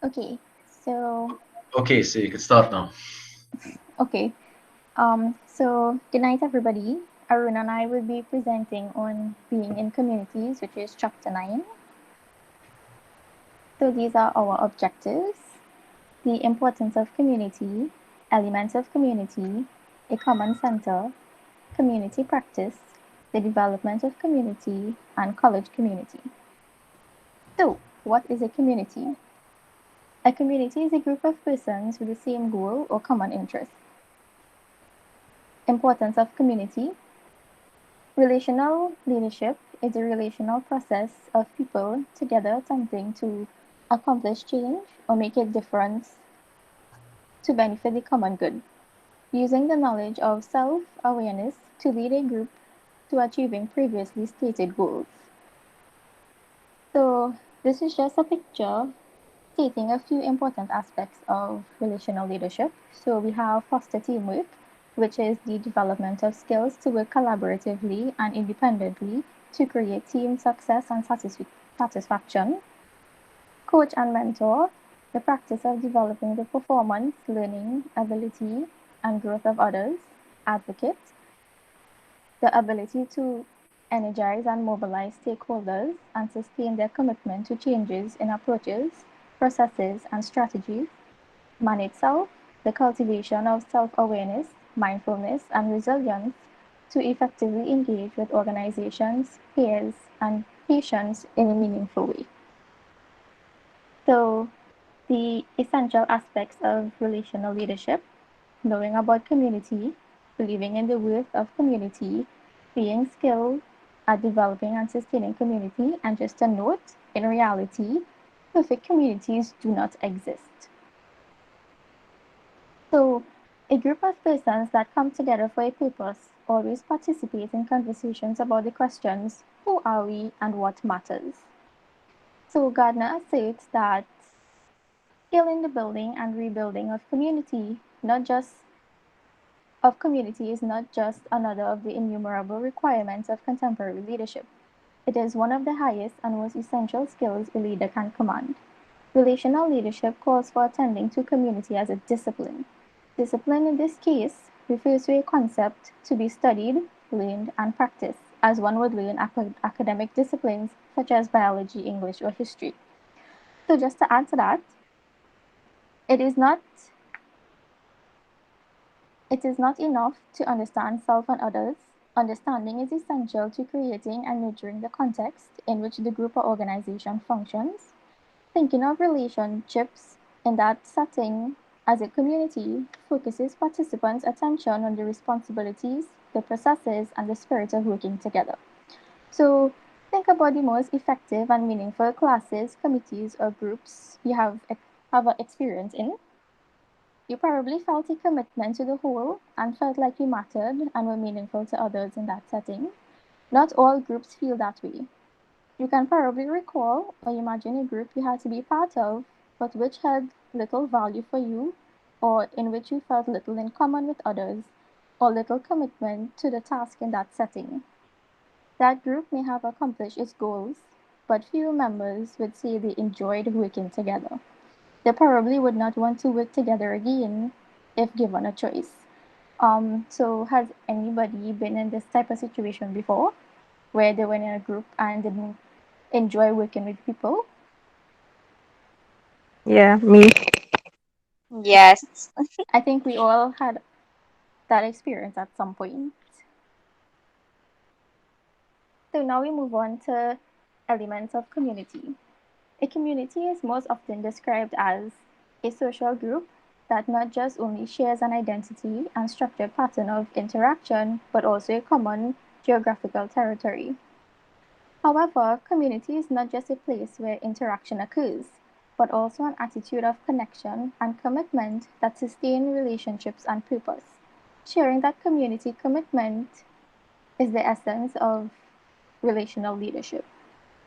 Okay, so Okay, so you can start now. okay. So good night, everybody. Arun and I will be presenting on being in communities, which is chapter 9. So these are our objectives: the importance of community, elements of community, a common center, community practice, the development of community, and college community. So, what is a community? A community is a group of persons with the same goal or common interest. Importance of community. Relational leadership is a relational process of people together attempting to accomplish change or make a difference to benefit the common good, using the knowledge of self awareness to lead a group to achieving previously stated goals. So, this is just a picture stating a few important aspects of relational leadership. So, we have foster teamwork, which is the development of skills to work collaboratively and independently to create team success and satisfaction. Coach and mentor, the practice of developing the performance, learning, ability, and growth of others. Advocate, the ability to energize and mobilize stakeholders and sustain their commitment to changes in approaches, processes, and strategies. Manage self, the cultivation of self awareness, mindfulness, and resilience to effectively engage with organizations, peers, and patients in a meaningful way. So, the essential aspects of relational leadership: knowing about community, believing in the worth of community, being skilled at developing and sustaining community, and just a note, in reality, perfect communities do not exist. So, a group of persons that come together for a purpose always participate in conversations about the questions: who are we and what matters? So, Gardner asserts that skill in the building and rebuilding of community, not just of community is not just another of the innumerable requirements of contemporary leadership. It is one of the highest and most essential skills a leader can command. Relational leadership calls for attending to community as a discipline. Discipline in this case refers to a concept to be studied, learned, and practiced, as one would learn academic disciplines such as biology, English, or history. So, just to add to that, it is not It is not enough to understand self and others. Understanding is essential to creating and nurturing the context in which the group or organization functions. Thinking of relationships in that setting as a community focuses participants' attention on the responsibilities, the processes, and the spirit of working together. So, think about the most effective and meaningful classes, committees, or groups you have experience in. You probably felt a commitment to the whole and felt like you mattered and were meaningful to others in that setting. Not all groups feel that way. You can probably recall or imagine a group you had to be part of, but which had little value for you, or in which you felt little in common with others, or little commitment to the task in that setting. That group may have accomplished its goals, but few members would say they enjoyed working together. They probably would not want to work together again if given a choice. So has anybody been in this type of situation before where they were in a group and didn't enjoy working with people? Yeah, me. Yes. I think we all had that experience at some point. So now we move on to elements of community. A community is most often described as a social group that not just only shares an identity and structured pattern of interaction, but also a common geographical territory. However, community is not just a place where interaction occurs, but also an attitude of connection and commitment that sustain relationships and purpose. Sharing that community commitment is the essence of relational leadership.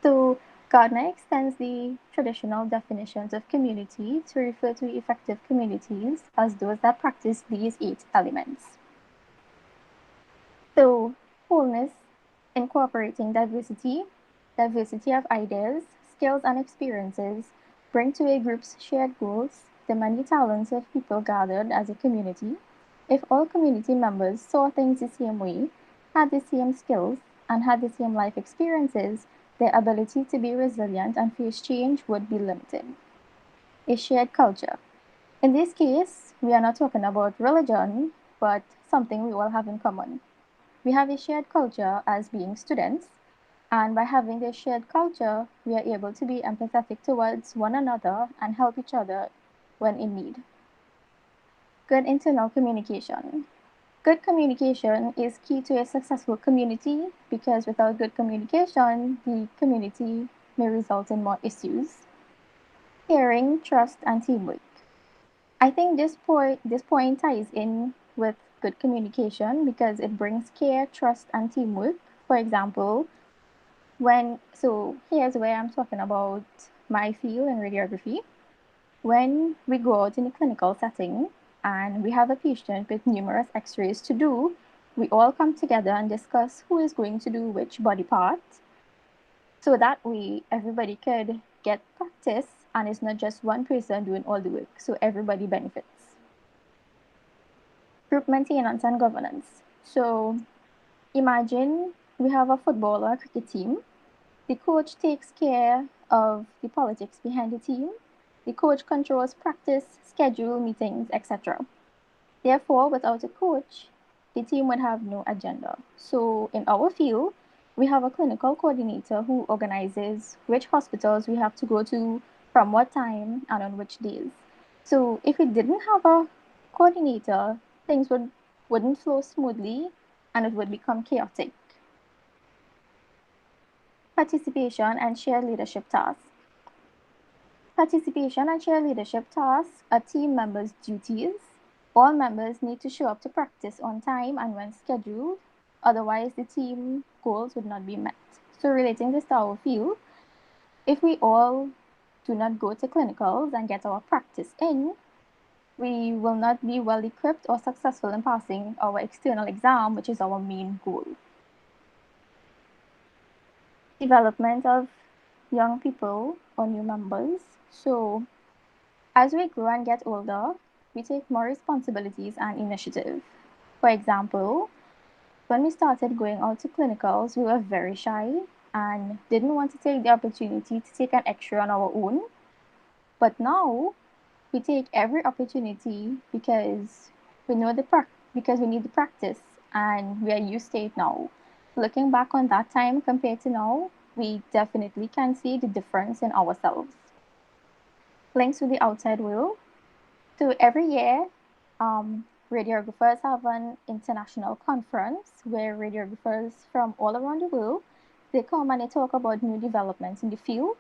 So, Gardner extends the traditional definitions of community to refer to effective communities as those that practice these 8 elements. So, wholeness, incorporating diversity, diversity of ideas, skills, and experiences, Bring to a group's shared goals the many talents of people gathered as a community. If all community members saw things the same way, had the same skills, and had the same life experiences, their ability to be resilient and face change would be limited. A shared culture. In this case, we are not talking about religion, but something we all have in common. We have a shared culture as being students, and by having this shared culture, we are able to be empathetic towards one another and help each other when in need. Good internal communication. Good communication is key to a successful community because without good communication, the community may result in more issues. Caring, trust, and teamwork. I think this point ties in with good communication because it brings care, trust, and teamwork. For example, here's where I'm talking about my field in radiography. When we go out in a clinical setting and we have a patient with numerous x-rays to do, we all come together and discuss who is going to do which body part. So that way everybody could get practice and it's not just one person doing all the work. So everybody benefits. Group maintenance and governance. So imagine we have a football or a cricket team. The coach takes care of the politics behind the team. The coach controls practice, schedule, meetings, etc. Therefore, without a coach, the team would have no agenda. So, in our field, we have a clinical coordinator who organizes which hospitals we have to go to, from what time, and on which days. So, if we didn't have a coordinator, things wouldn't flow smoothly and it would become chaotic. Participation and shared leadership tasks. Participation and shared leadership tasks are team members' duties. All members need to show up to practice on time and when scheduled, otherwise, the team goals would not be met. So, relating this to our field, if we all do not go to clinicals and get our practice in, we will not be well equipped or successful in passing our external exam, which is our main goal. Development of young people or new members. So, as we grow and get older, we take more responsibilities and initiative. For example, when we started going out to clinicals, we were very shy and didn't want to take the opportunity to take an extra on our own. But now we take every opportunity because because we need the practice and we are used to it now. Looking back on that time compared to now, we definitely can see the difference in ourselves. Links with the outside world. So every year, radiographers have an international conference where radiographers from all around the world they come and they talk about new developments in the field.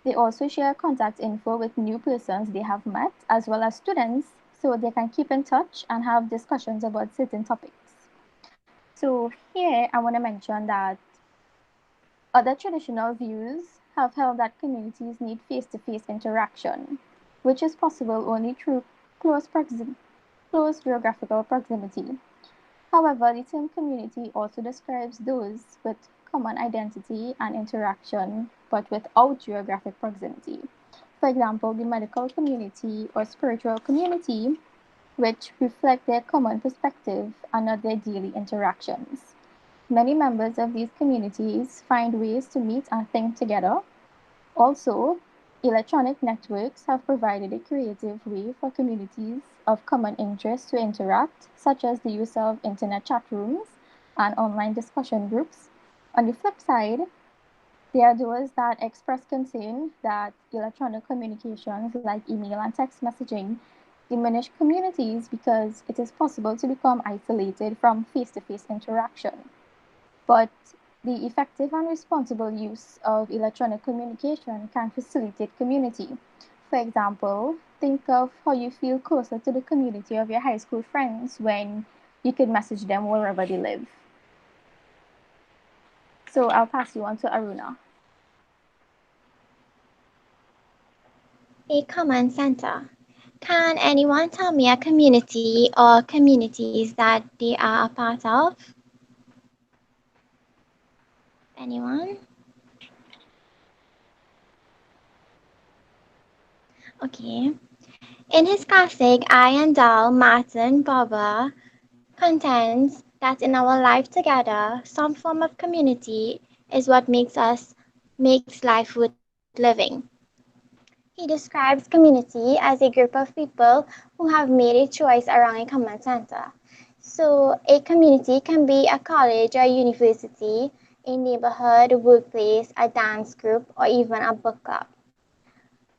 They also share contact info with new persons they have met, as well as students, so they can keep in touch and have discussions about certain topics. So here I want to mention that other traditional views have held that communities need face-to-face interaction, which is possible only through close, close geographical proximity. However, the term community also describes those with common identity and interaction, but without geographic proximity. For example, the medical community or spiritual community, which reflect their common perspective and not their daily interactions. Many members of these communities find ways to meet and think together. Also, electronic networks have provided a creative way for communities of common interest to interact, such as the use of internet chat rooms and online discussion groups. On the flip side, there are those that express concern that electronic communications like email and text messaging diminish communities because it is possible to become isolated from face to face interaction. But the effective and responsible use of electronic communication can facilitate community. For example, think of how you feel closer to the community of your high school friends when you could message them wherever they live. So I'll pass you on to Aruna. A common center. Can anyone tell me a community or communities that they are a part of? Anyone? Okay. In his classic I and Dal, Martin Buber contends that in our life together, some form of community is what makes life worth living. He describes community as a group of people who have made a choice around a common center. So, a community can be a college or university, a neighborhood, a workplace, a dance group, or even a book club.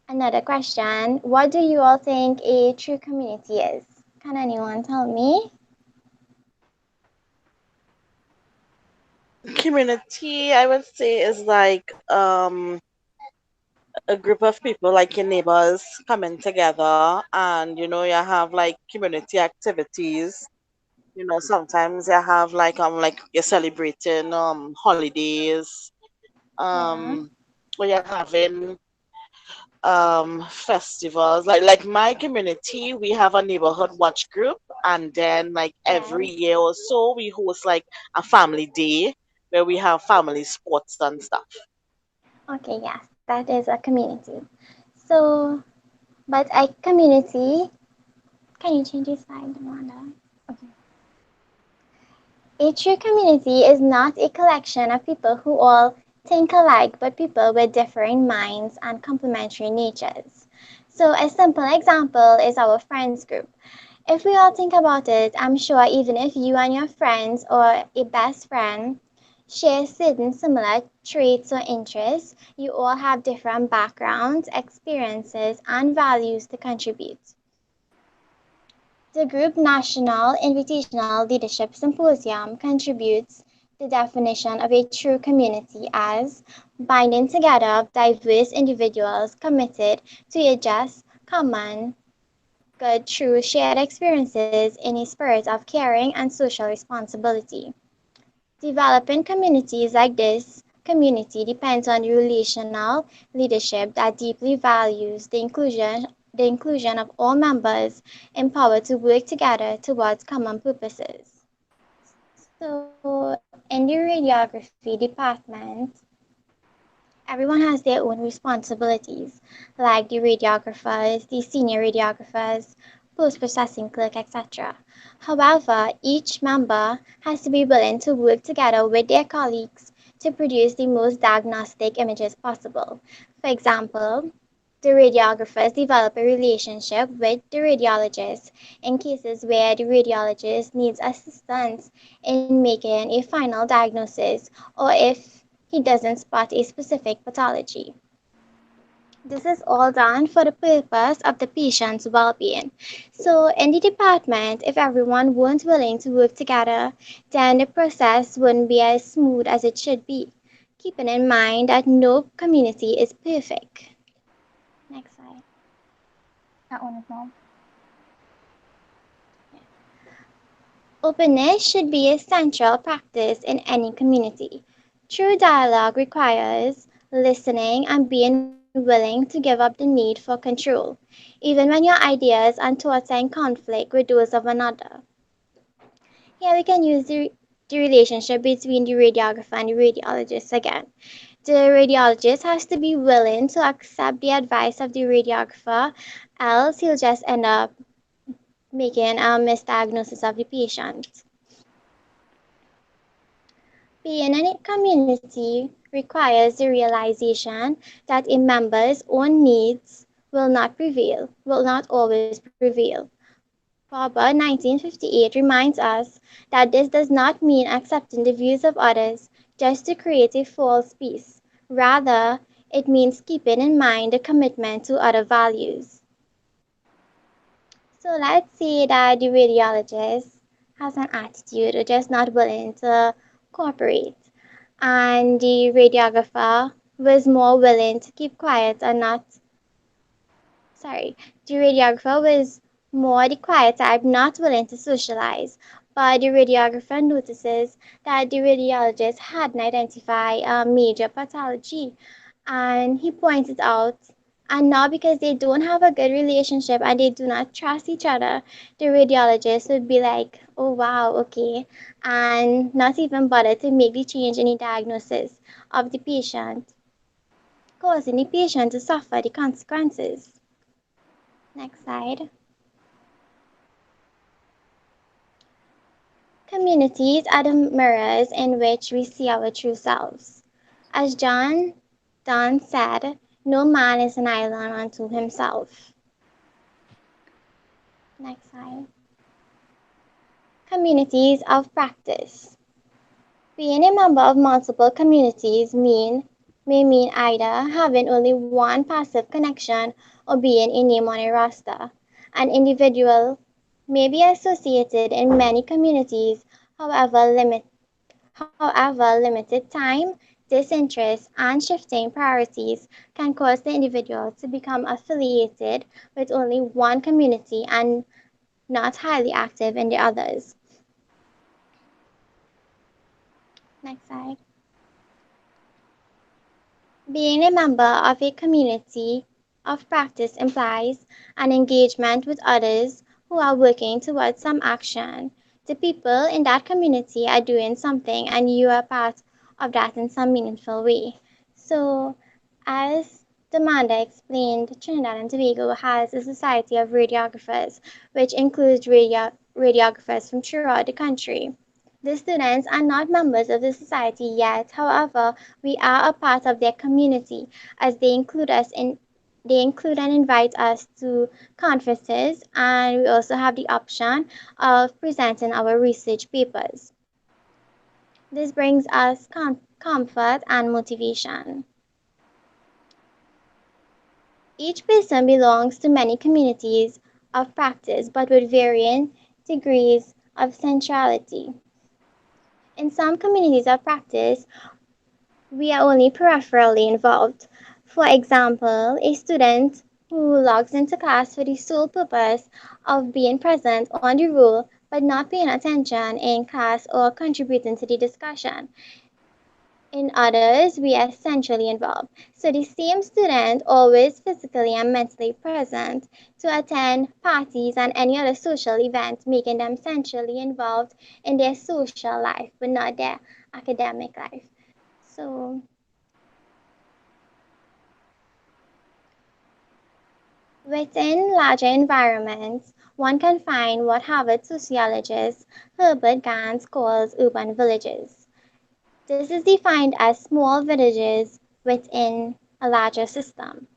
Another question: what do you all think a true community is? Can anyone tell me? Community, I would say, is like a group of people, like your neighbors, coming together, and you have like community activities. Sometimes you have like you're celebrating holidays, Yeah, um or you're having festivals. Like my community, we have a neighborhood watch group, and then like every yes. year or so we host like a family day where we have family sports and stuff. Okay, yes, that is a community. So, but a community, can you change your slide, Amanda? Okay. A true community is not a collection of people who all think alike, but people with differing minds and complementary natures. So, a simple example is our friends group. If we all think about it, I'm sure even if you and your friends or a best friend share certain similar traits or interests, you all have different backgrounds, experiences, and values to contribute. The Group National Invitational Leadership Symposium contributes the definition of a true community as binding together of diverse individuals committed to a just, common, good through shared experiences in a spirit of caring and social responsibility. Developing communities like this community depends on the relational leadership that deeply values the inclusion of all members empowered to work together towards common purposes. So, in the radiography department, everyone has their own responsibilities, like the radiographers, the senior radiographers, post processing clerk, etc. However, each member has to be willing to work together with their colleagues to produce the most diagnostic images possible. For example, the radiographers develop a relationship with the radiologist in cases where the radiologist needs assistance in making a final diagnosis or if he doesn't spot a specific pathology. This is all done for the purpose of the patient's well being. So, in the department, if everyone weren't willing to work together, then the process wouldn't be as smooth as it should be, keeping in mind that no community is perfect. Next slide. That one is now. Openness should be a central practice in any community. True dialogue requires listening and being willing to give up the need for control, even when your ideas and thoughts are in conflict with those of another. Here we can use the relationship between the radiographer and the radiologist again. The radiologist has to be willing to accept the advice of the radiographer, else he'll just end up making a misdiagnosis of the patient. Being in a community requires the realization that a member's own needs will not always prevail. Barber 1958 reminds us that this does not mean accepting the views of others just to create a false peace. Rather, it means keeping in mind the commitment to other values. So let's say that the radiologist has an attitude or just not willing to cooperate, and the radiographer was more willing to keep quiet and not, sorry, the radiographer was more the quiet type, not willing to socialize. But the radiographer notices that the radiologist hadn't identified a major pathology, and he points it out. And now, because they don't have a good relationship and they do not trust each other, the radiologist would be like, oh wow, okay, and not even bother to make the change in the diagnosis of the patient, causing the patient to suffer the consequences. Next slide. Communities are the mirrors in which we see our true selves. As John Donne said, no man is an island unto himself. Next slide. Communities of practice. Being a member of multiple communities may mean either having only one passive connection or being a name on a roster. An individual may be associated in many communities, however, limited time, disinterest, and shifting priorities can cause the individual to become affiliated with only one community and not highly active in the others. Next slide. Being a member of a community of practice implies an engagement with others who are working towards some action. The people in that community are doing something, and you are part of that in some meaningful way. So, as Demanda explained, Trinidad and Tobago has a society of radiographers, which includes radiographers from throughout the country. The students are not members of the society yet, however, we are a part of their community as they include and invite us to conferences, and we also have the option of presenting our research papers. This brings us comfort and motivation. Each person belongs to many communities of practice, but with varying degrees of centrality. In some communities of practice, we are only peripherally involved. For example, a student who logs into class for the sole purpose of being present on the roll but not paying attention in class or contributing to the discussion. In others, we are centrally involved. So the same student always physically and mentally present to attend parties and any other social event, making them centrally involved in their social life but not their academic life. So within larger environments, one can find what Harvard sociologist Herbert Gans calls urban villages. This is defined as small villages within a larger system.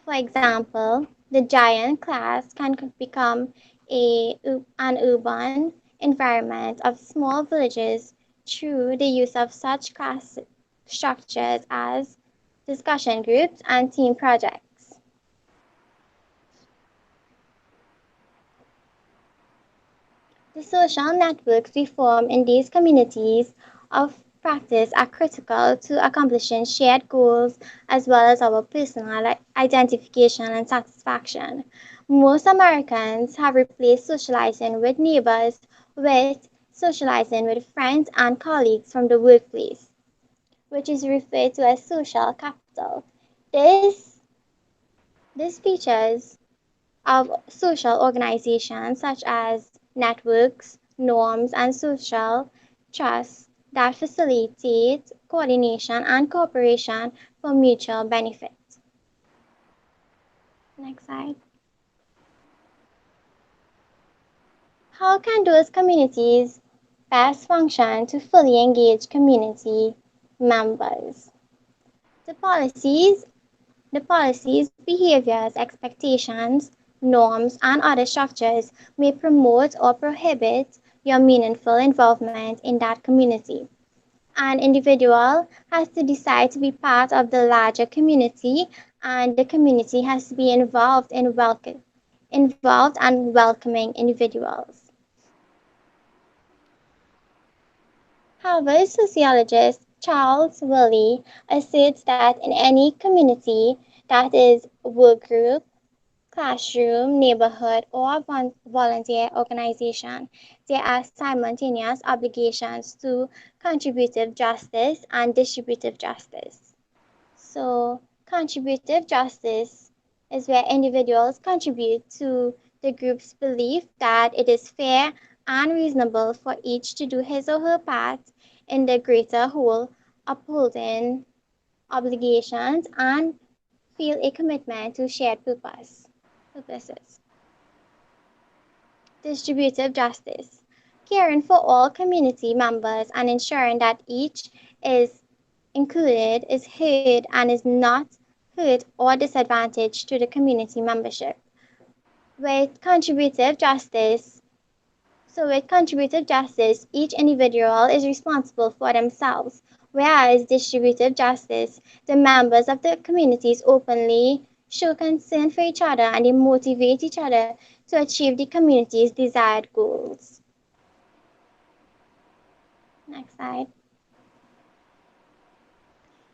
For example, the giant class can become an urban environment of small villages through the use of such class structures as discussion groups and team projects. The social networks we form in these communities of practice are critical to accomplishing shared goals as well as our personal identification and satisfaction. Most Americans have replaced socializing with neighbors with socializing with friends and colleagues from the workplace, which is referred to as social capital. This, this features of social organizations such as networks, norms, and social trusts that facilitate coordination and cooperation for mutual benefit. Next slide. How can those communities best function to fully engage community members? The policies The policies, behaviors, expectations, norms, and other structures may promote or prohibit your meaningful involvement in that community. An individual has to decide to be part of the larger community, and the community has to be involved and welcoming individuals. Harvard sociologist Charles Wiley asserts that in any community, that is, work group, classroom, neighborhood, or volunteer organization, there are simultaneous obligations to contributive justice and distributive justice. So, contributive justice is where individuals contribute to the group's belief that it is fair and reasonable for each to do his or her part in the greater whole, upholding obligations and feel a commitment to shared purpose. purposes. Distributive justice. Caring for all community members and ensuring that each is included, is heard, and is not hurt or disadvantaged to the community membership. With contributive justice, with contributive justice, each individual is responsible for themselves, whereas distributive justice, the members of the communities openly show concern for each other and they motivate each other to achieve the community's desired goals. Next slide.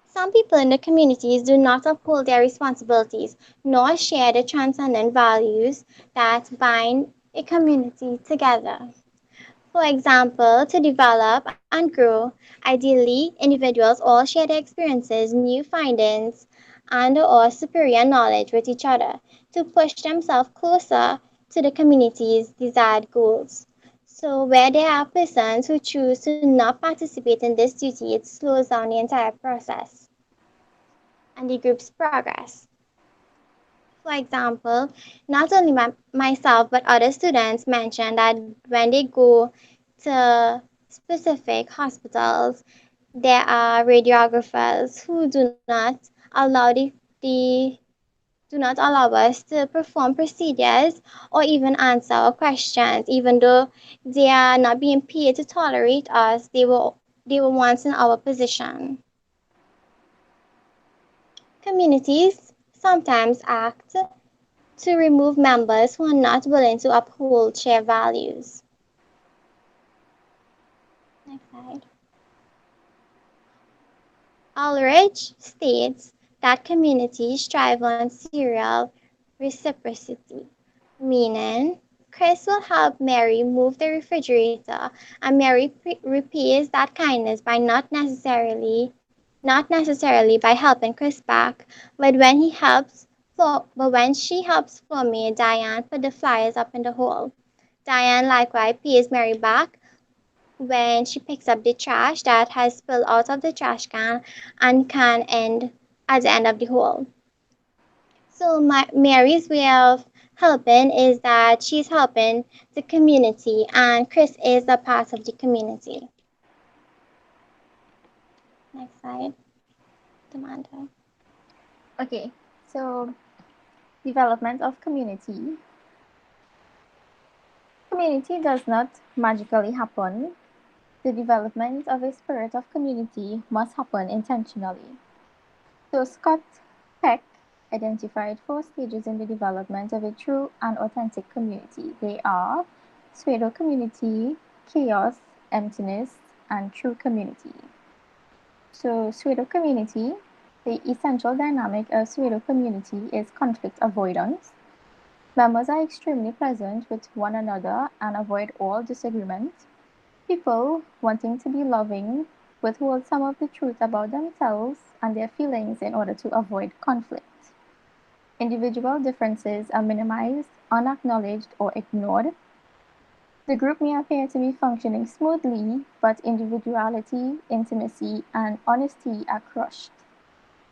Some people in the communities do not uphold their responsibilities nor share the transcendent values that bind a community together. For example, to develop and grow, ideally, individuals all share their experiences, new findings, and or superior knowledge with each other to push themselves closer to the community's desired goals. So, where there are persons who choose to not participate in this duty, it slows down the entire process and the group's progress. For example, not only myself but other students mention that when they go to specific hospitals, there are radiographers who the do not allow us to perform procedures or even answer our questions, even though they are not being paid to tolerate us. They were once in our position. Communities sometimes act to remove members who are not willing to uphold shared values. Next slide. Ulrich states that communities strive on serial reciprocity, meaning Chris will help Mary move the refrigerator, and Mary repays that kindness by not necessarily by helping Chris back, but when she helps for me, Diane put the flyers up in the hole. Diane likewise pays Mary back when she picks up the trash that has spilled out of the trash can and can end at the end of the hole. So Mary's way of helping is that she's helping the community, and Chris is a part of the community. Next slide, Amanda. Okay, so development of community. Community does not magically happen. The development of a spirit of community must happen intentionally. So Scott Peck identified four stages in the development of a true and authentic community. They are pseudo community, chaos, emptiness, and true community. So pseudo community, the essential dynamic of pseudo community is conflict avoidance. Members are extremely pleasant with one another and avoid all disagreement. People, wanting to be loving, withhold some of the truth about themselves and their feelings in order to avoid conflict. Individual differences are minimized, unacknowledged, or ignored. The group may appear to be functioning smoothly, but individuality, intimacy, and honesty are crushed.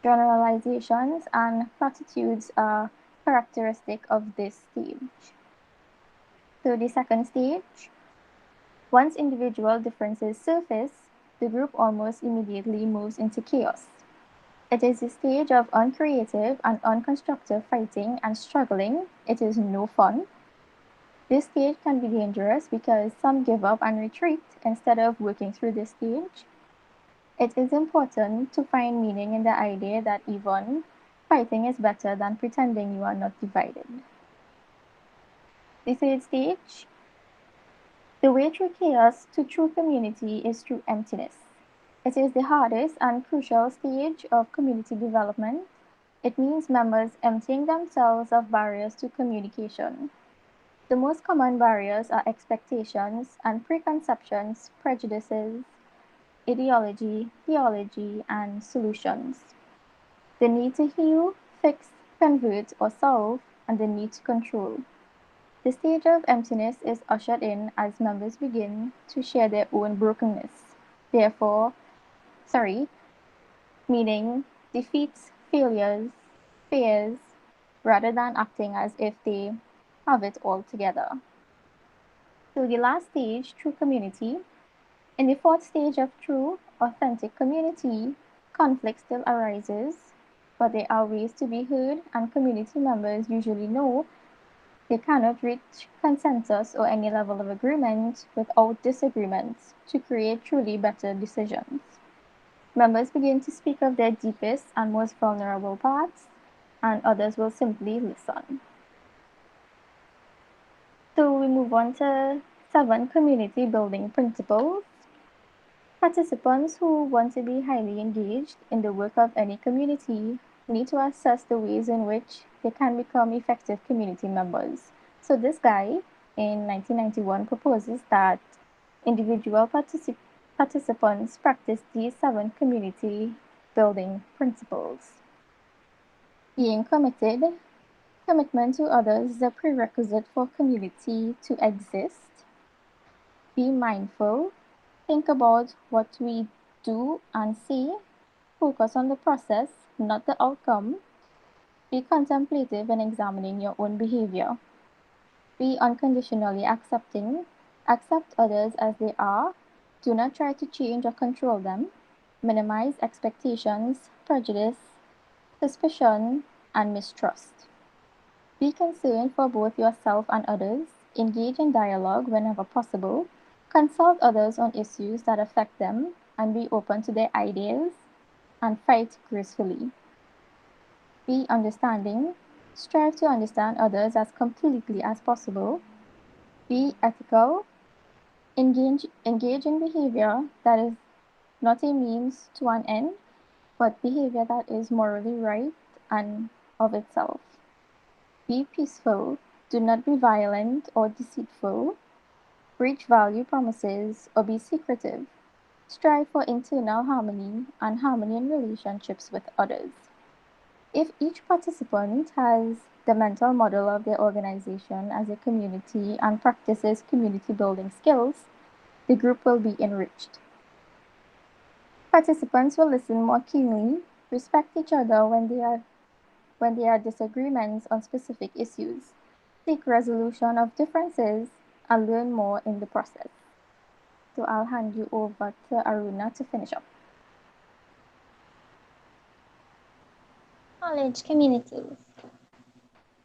Generalizations and platitudes are characteristic of this stage. So, the second stage, once individual differences surface, the group almost immediately moves into chaos. It is a stage of uncreative and unconstructive fighting and struggling. It is no fun. This stage can be dangerous because some give up and retreat instead of working through this stage. It is important to find meaning in the idea that even fighting is better than pretending you are not divided. The third stage, the way through chaos to true community is through emptiness. It is the hardest and crucial stage of community development. It means members emptying themselves of barriers to communication. The most common barriers are expectations and preconceptions, prejudices, ideology, theology, and solutions. The need to heal, fix, convert, or solve, and the need to control. The stage of emptiness is ushered in as members begin to share their own brokenness. Therefore, meaning defeats, failures, fears, rather than acting as if they have it all together. So, the last stage, true community. In the fourth stage of true, authentic community, conflict still arises, but there are ways to be heard, and community members usually know they cannot reach consensus or any level of agreement without disagreements to create truly better decisions. Members begin to speak of their deepest and most vulnerable parts, and others will simply listen. So we move on to 7 community building principles. Participants who want to be highly engaged in the work of any community need to assess the ways in which they can become effective community members. So, this guy in 1991 proposes that individual participants practice these 7 community building principles. Being committed, commitment to others is a prerequisite for community to exist. Be mindful. Think about what we do and say. Focus on the process, not the outcome. Be contemplative in examining your own behavior. Be unconditionally accepting. Accept others as they are. Do not try to change or control them. Minimize expectations, prejudice, suspicion, and mistrust. Be concerned for both yourself and others. Engage in dialogue whenever possible. Consult others on issues that affect them and be open to their ideas and fight gracefully. Be understanding. Strive to understand others as completely as possible. Be ethical. Engage in behavior that is not a means to an end, but behavior that is morally right and of itself. Be peaceful. Do not be violent or deceitful. Breach value promises or be secretive. Strive for internal harmony and harmony in relationships with others. If each participant has the mental model of their organization as a community and practices community building skills, the group will be enriched. Participants will listen more keenly, respect each other when there are disagreements on specific issues, seek resolution of differences, and learn more in the process. So I'll hand you over to Aruna to finish up. College communities.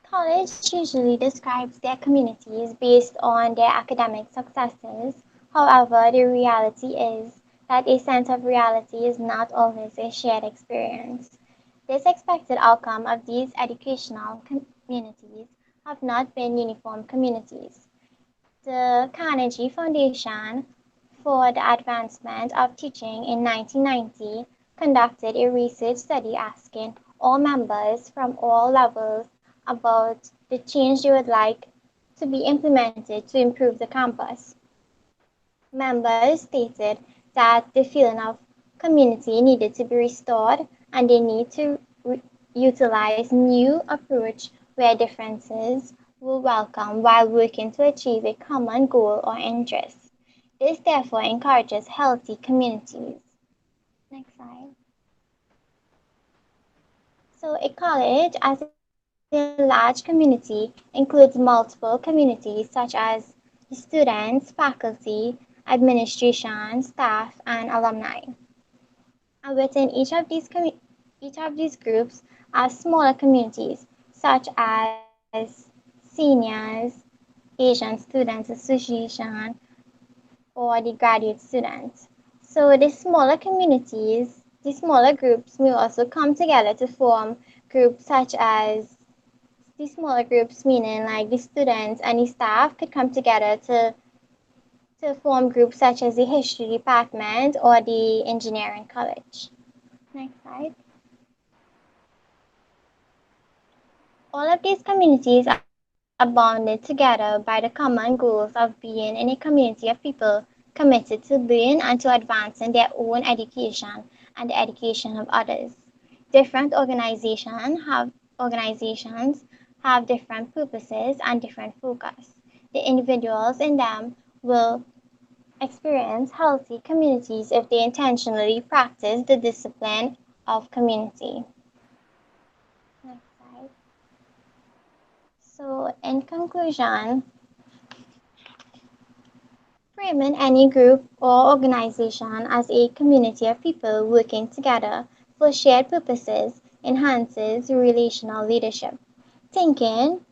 College usually describes their communities based on their academic successes. However, the reality is that a sense of reality is not always a shared experience. This expected outcome of these educational communities have not been uniform communities. The Carnegie Foundation for the Advancement of Teaching in 1990 conducted a research study asking all members from all levels about the change they would like to be implemented to improve the campus. Members stated that the feeling of community needed to be restored and they need to utilize new approach where differences were welcome while working to achieve a common goal or interest. This therefore encourages healthy communities. Next slide. So a college as a large community includes multiple communities such as the students, faculty, administration, staff, and alumni. And within each of these groups are smaller communities such as seniors, Asian Students Association, or the graduate students. So the smaller groups may also come together to form groups such as the smaller groups meaning like the students and the staff could come together to form groups such as the history department or the engineering college. Next slide. All of these communities are bounded together by the common goals of being in a community of people committed to learn and to advancing their own education and the education of others. Different organizations have different purposes and different focus. The individuals in them will experience healthy communities if they intentionally practice the discipline of community. Next slide. conclusion, framing any group or organization as a community of people working together for shared purposes enhances relational leadership. Thinking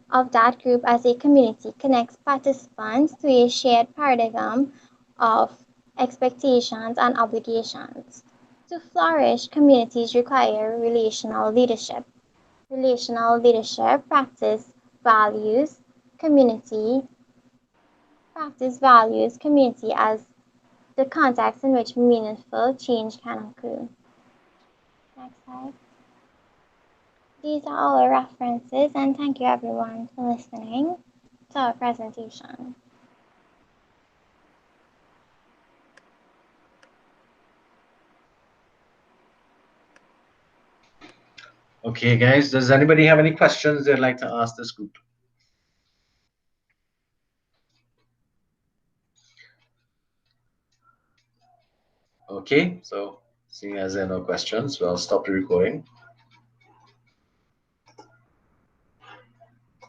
of that group as a community connects participants to a shared paradigm of expectations and obligations. To flourish, communities require relational leadership. Relational leadership community practice values community as the context in which meaningful change can occur. Next slide. These are all our references, and thank you everyone for listening to our presentation. Okay, guys, does anybody have any questions they'd like to ask this group? Okay, so seeing as there are no questions, we'll stop the recording.